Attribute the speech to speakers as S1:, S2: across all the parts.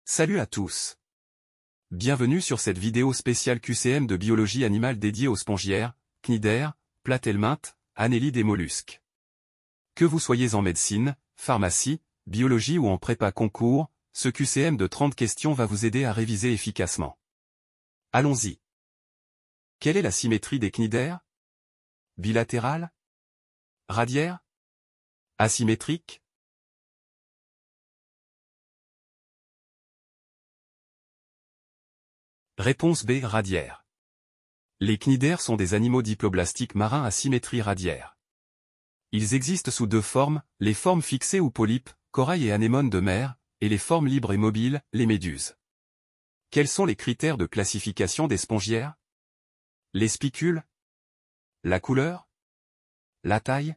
S1: Salut à tous. Bienvenue sur cette vidéo spéciale QCM de biologie animale dédiée aux spongiaires, cnidaires, platelmintes, annélides et mollusques. Que vous soyez en médecine, pharmacie, biologie ou en prépa concours, ce QCM de 30 questions va vous aider à réviser efficacement. Allons-y. Quelle est la symétrie des cnidaires? Bilatérale? Radiaire? Asymétrique? Réponse B. Radiaire. Les cnidaires sont des animaux diploblastiques marins à symétrie radiaire. Ils existent sous deux formes, les formes fixées ou polypes, corail et anémones de mer, et les formes libres et mobiles, les méduses. Quels sont les critères de classification des spongiaires? Les spicules? La couleur? La taille?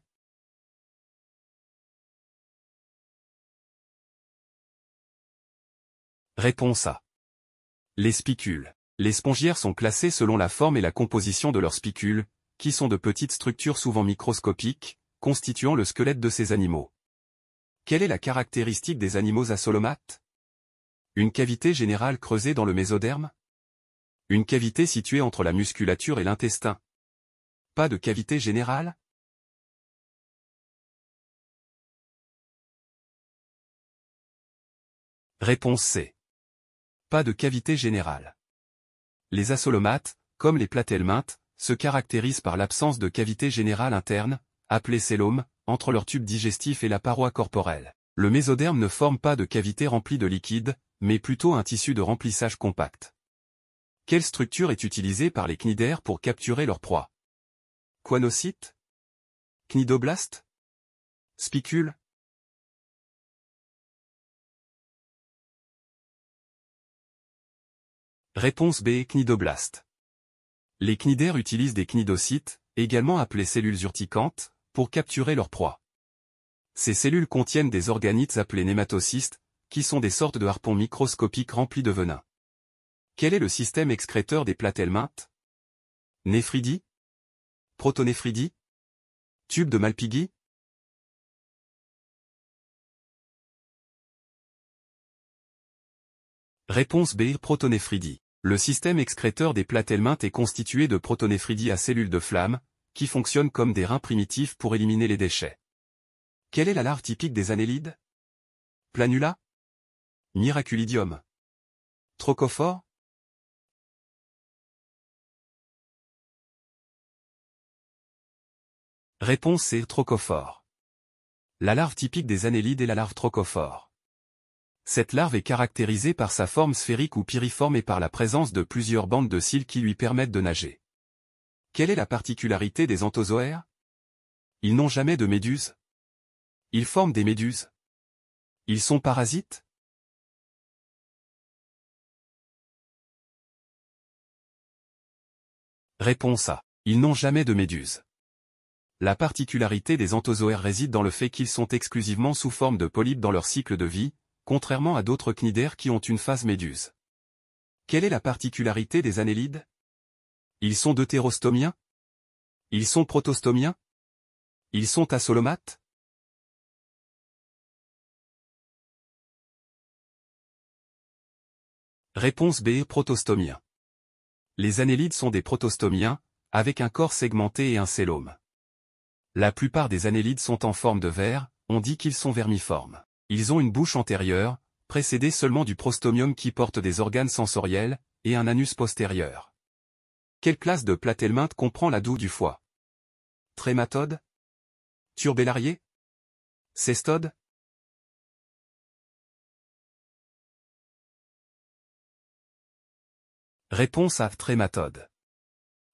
S1: Réponse A. Les spicules. Les spongiaires sont classés selon la forme et la composition de leurs spicules, qui sont de petites structures souvent microscopiques, constituant le squelette de ces animaux. Quelle est la caractéristique des animaux asolomates? Une cavité générale creusée dans le mésoderme? Une cavité située entre la musculature et l'intestin? Pas de cavité générale? Réponse C. Pas de cavité générale. Les asolomates, comme les platelmintes, se caractérisent par l'absence de cavité générale interne, appelée cœlome, entre leur tube digestif et la paroi corporelle. Le mésoderme ne forme pas de cavité remplie de liquide, mais plutôt un tissu de remplissage compact. Quelle structure est utilisée par les cnidaires pour capturer leur proie? Choanocyte? Cnidoblaste? Spicule? Réponse B. Cnidoblaste. Les cnidaires utilisent des cnidocytes, également appelés cellules urticantes, pour capturer leur proie. Ces cellules contiennent des organites appelés nématocystes, qui sont des sortes de harpons microscopiques remplis de venin. Quel est le système excréteur des platelmintes? Néphridie? Protonéphridie? Tube de Malpighi? Réponse B. Protonéphridie. Le système excréteur des platelmintes est constitué de protonéphridie à cellules de flamme, qui fonctionnent comme des reins primitifs pour éliminer les déchets. Quelle est la larve typique des annélides? Planula? Miraculidium? Trochophore? Réponse C. Trochophore. La larve typique des annélides est la larve trochophore. Cette larve est caractérisée par sa forme sphérique ou piriforme et par la présence de plusieurs bandes de cils qui lui permettent de nager. Quelle est la particularité des anthozoaires? Ils n'ont jamais de méduse. Ils forment des méduses. Ils sont parasites? Réponse A. Ils n'ont jamais de méduse. La particularité des anthozoaires réside dans le fait qu'ils sont exclusivement sous forme de polypes dans leur cycle de vie, contrairement à d'autres cnidaires qui ont une phase méduse. Quelle est la particularité des annélides? Ils sont deutérostomiens? Ils sont protostomiens? Ils sont asolomates? Réponse B. Protostomiens. Les annélides sont des protostomiens, avec un corps segmenté et un cœlome. La plupart des annélides sont en forme de ver, on dit qu'ils sont vermiformes. Ils ont une bouche antérieure, précédée seulement du prostomium qui porte des organes sensoriels, et un anus postérieur. Quelle classe de platelmintes comprend la douve du foie? Trématode? Turbellarié? Cestode? Réponse A. Trématode.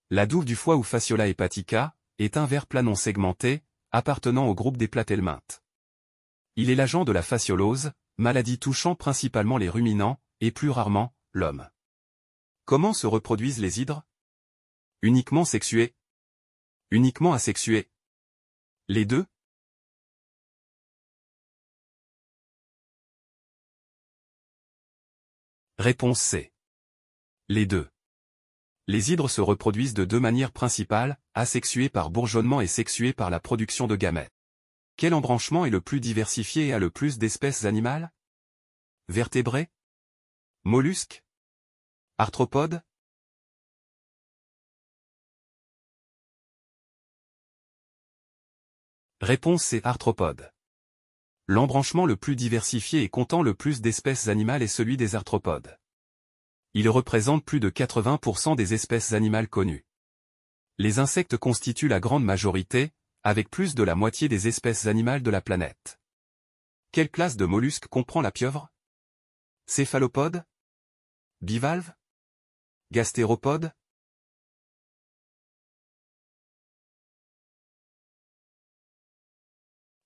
S1: La douve du foie ou Fasciola hepatica est un ver plat non segmenté, appartenant au groupe des platelmintes. Il est l'agent de la fasciolose, maladie touchant principalement les ruminants, et plus rarement, l'homme. Comment se reproduisent les hydres? Uniquement sexués? Uniquement asexués? Les deux? Réponse C. Les deux. Les hydres se reproduisent de deux manières principales, asexués par bourgeonnement et sexués par la production de gamètes. Quel embranchement est le plus diversifié et a le plus d'espèces animales? Vertébrés? Mollusques? Arthropodes? Réponse C. Arthropodes. L'embranchement le plus diversifié et comptant le plus d'espèces animales est celui des arthropodes. Il représente plus de 80% des espèces animales connues. Les insectes constituent la grande majorité, avec plus de la moitié des espèces animales de la planète. Quelle classe de mollusques comprend la pieuvre? Céphalopodes? Bivalves? Gastéropodes?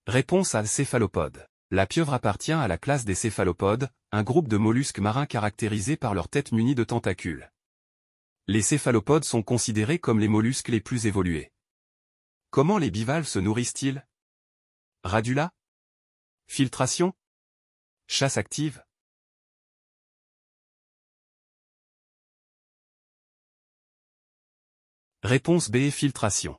S1: Réponse A. Céphalopodes. La pieuvre appartient à la classe des céphalopodes, un groupe de mollusques marins caractérisés par leur tête munie de tentacules. Les céphalopodes sont considérés comme les mollusques les plus évolués. Comment les bivalves se nourrissent-ils? Radula? Filtration? Chasse active? Réponse B. Filtration.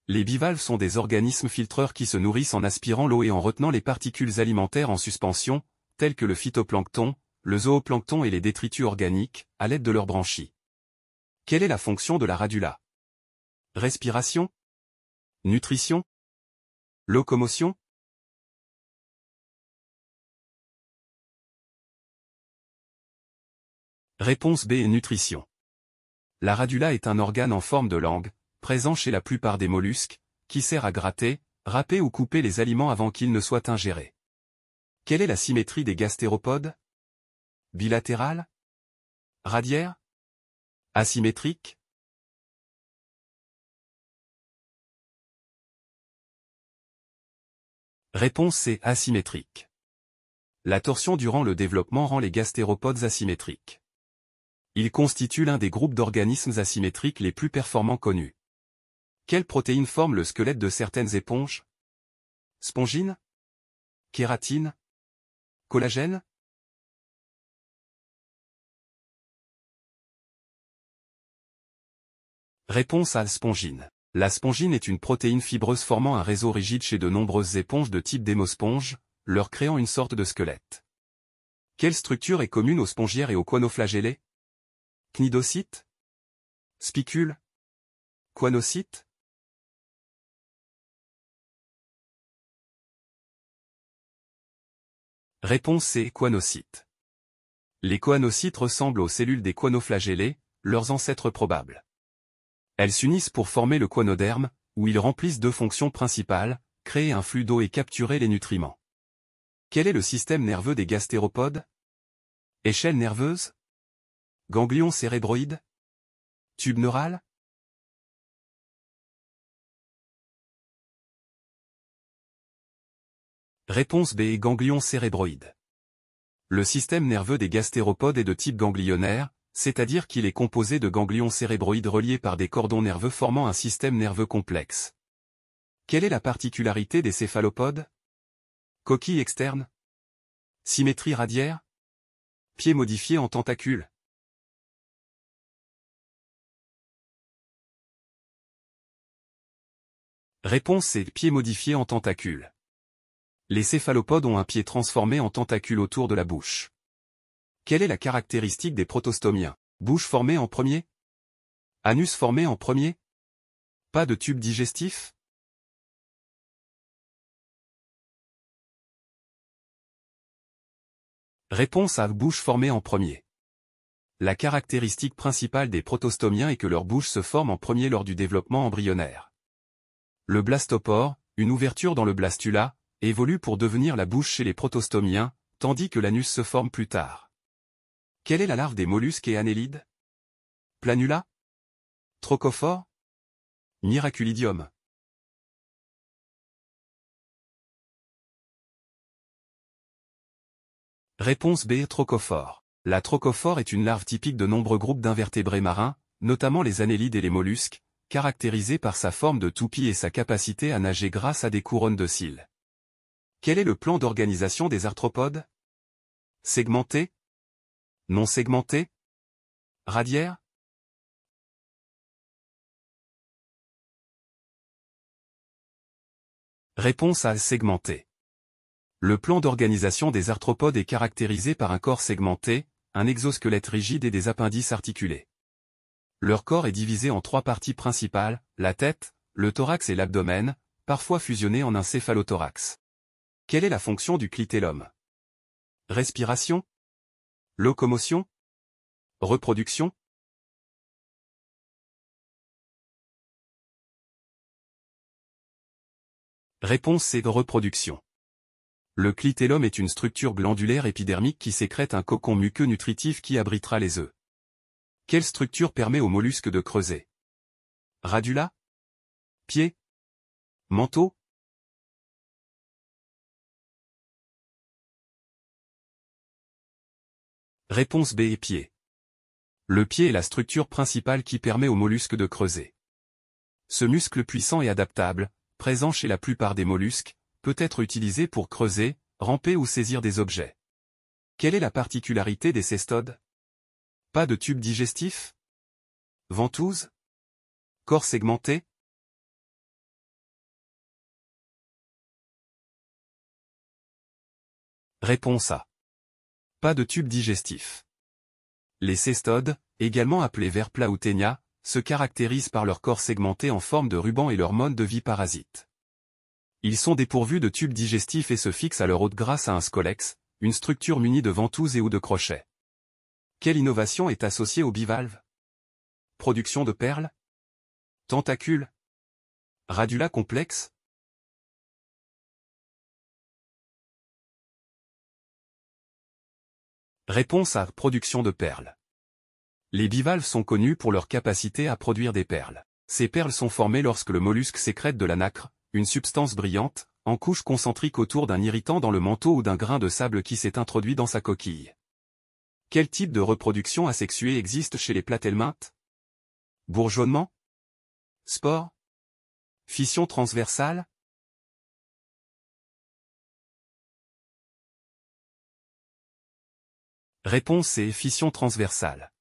S1: Les bivalves sont des organismes filtreurs qui se nourrissent en aspirant l'eau et en retenant les particules alimentaires en suspension, telles que le phytoplancton, le zooplancton et les détritus organiques, à l'aide de leurs branchies. Quelle est la fonction de la radula? Respiration? Nutrition? Locomotion? Réponse B. Nutrition. La radula est un organe en forme de langue, présent chez la plupart des mollusques, qui sert à gratter, râper ou couper les aliments avant qu'ils ne soient ingérés. Quelle est la symétrie des gastéropodes? Bilatérale? Radiaire? Asymétrique? Réponse C. Asymétrique. La torsion durant le développement rend les gastéropodes asymétriques. Ils constituent l'un des groupes d'organismes asymétriques les plus performants connus. Quelles protéines forment le squelette de certaines éponges? Spongine? Kératine? Collagène? Réponse A. Spongine. La spongine est une protéine fibreuse formant un réseau rigide chez de nombreuses éponges de type démosponge, leur créant une sorte de squelette. Quelle structure est commune aux spongiaires et aux conoflagellés? Cnidocytes? Spicules? Choanocytes? Réponse C. Choanocytes. Les choanocytes ressemblent aux cellules des choanoflagellés, leurs ancêtres probables. Elles s'unissent pour former le choanoderme, où ils remplissent deux fonctions principales, créer un flux d'eau et capturer les nutriments. Quel est le système nerveux des gastéropodes? Échelle nerveuse? Ganglion cérébroïde? Tube neural? Réponse B. Ganglion cérébroïde. Le système nerveux des gastéropodes est de type ganglionnaire, c'est-à-dire qu'il est composé de ganglions cérébroïdes reliés par des cordons nerveux formant un système nerveux complexe. Quelle est la particularité des céphalopodes? Coquille externe? Symétrie radiaire? Pieds modifiés en tentacules? Réponse C. Pieds modifiés en tentacules. Les céphalopodes ont un pied transformé en tentacule autour de la bouche. Quelle est la caractéristique des protostomiens? Bouche formée en premier? Anus formé en premier? Pas de tube digestif? Réponse A. Bouche formée en premier. La caractéristique principale des protostomiens est que leur bouche se forme en premier lors du développement embryonnaire. Le blastopore, une ouverture dans le blastula, évolue pour devenir la bouche chez les protostomiens, tandis que l'anus se forme plus tard. Quelle est la larve des mollusques et annélides? Planula? Trochophore? Miraculidium? Réponse B. Trochophore. La trochophore est une larve typique de nombreux groupes d'invertébrés marins, notamment les annélides et les mollusques, caractérisée par sa forme de toupie et sa capacité à nager grâce à des couronnes de cils. Quel est le plan d'organisation des arthropodes? Segmenté? Non segmenté? Radiaire? Réponse A. Segmenté. Le plan d'organisation des arthropodes est caractérisé par un corps segmenté, un exosquelette rigide et des appendices articulés. Leur corps est divisé en 3 parties principales, la tête, le thorax et l'abdomen, parfois fusionnés en un céphalothorax. Quelle est la fonction du clitellum? Respiration? Locomotion? Reproduction? Réponse C. Reproduction. Le clitellum est une structure glandulaire épidermique qui sécrète un cocon muqueux nutritif qui abritera les œufs. Quelle structure permet aux mollusques de creuser? Radula? Pied? Manteau? Réponse B. Et pied. Le pied est la structure principale qui permet aux mollusques de creuser. Ce muscle puissant et adaptable, présent chez la plupart des mollusques, peut être utilisé pour creuser, ramper ou saisir des objets. Quelle est la particularité des cestodes? Pas de tube digestif? Ventouse? Corps segmenté? Réponse A. Pas de tube digestif. Les cestodes, également appelés vers plats ou ténias, se caractérisent par leur corps segmenté en forme de ruban et leur mode de vie parasite. Ils sont dépourvus de tubes digestifs et se fixent à leur hôte grâce à un scolex, une structure munie de ventouses et ou de crochets. Quelle innovation est associée aux bivalves? Production de perles? Tentacules? Radula complexe? Réponse A. Production de perles. Les bivalves sont connus pour leur capacité à produire des perles. Ces perles sont formées lorsque le mollusque sécrète de la nacre, une substance brillante, en couche concentrique autour d'un irritant dans le manteau ou d'un grain de sable qui s'est introduit dans sa coquille. Quel type de reproduction asexuée existe chez les platelmintes? Bourgeonnement? Spore? Fission transversale? Réponse C. Fission transversale.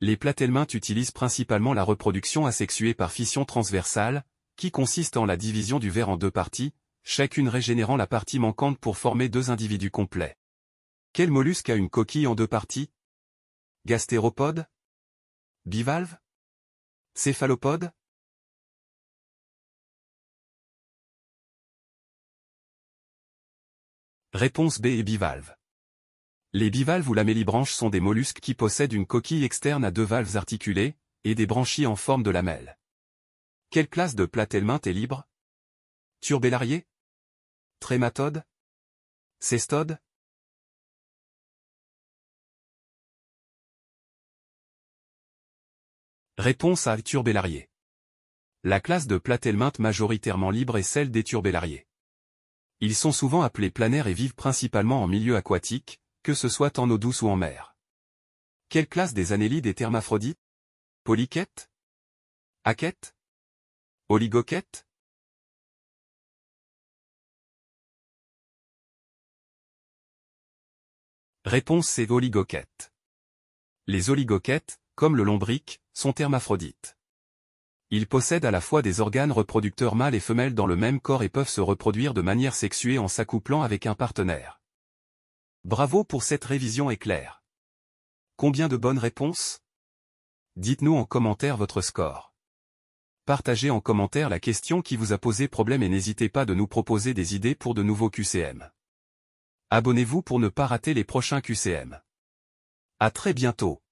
S1: Les platelmintes utilisent principalement la reproduction asexuée par fission transversale, qui consiste en la division du ver en 2 parties, chacune régénérant la partie manquante pour former 2 individus complets. Quel mollusque a une coquille en 2 parties? Gastéropode? Bivalve? Céphalopode? Réponse B. Et bivalve. Les bivalves ou lamellibranches sont des mollusques qui possèdent une coquille externe à 2 valves articulées, et des branchies en forme de lamelles. Quelle classe de platelmintes est libre? Turbellariés? Trématodes? Cestodes? Réponse A. Turbellariés. La classe de platelmintes majoritairement libre est celle des turbellariés. Ils sont souvent appelés planaires et vivent principalement en milieu aquatique, que ce soit en eau douce ou en mer. Quelle classe des annélides est hermaphrodite? Polychètes? Aquètes? Oligochètes? Réponse C. Oligochètes. Les oligochètes, comme le lombric, sont hermaphrodites. Ils possèdent à la fois des organes reproducteurs mâles et femelles dans le même corps et peuvent se reproduire de manière sexuée en s'accouplant avec un partenaire. Bravo pour cette révision éclair. Combien de bonnes réponses? Dites-nous en commentaire votre score. Partagez en commentaire la question qui vous a posé problème et n'hésitez pas de nous proposer des idées pour de nouveaux QCM. Abonnez-vous pour ne pas rater les prochains QCM. À très bientôt.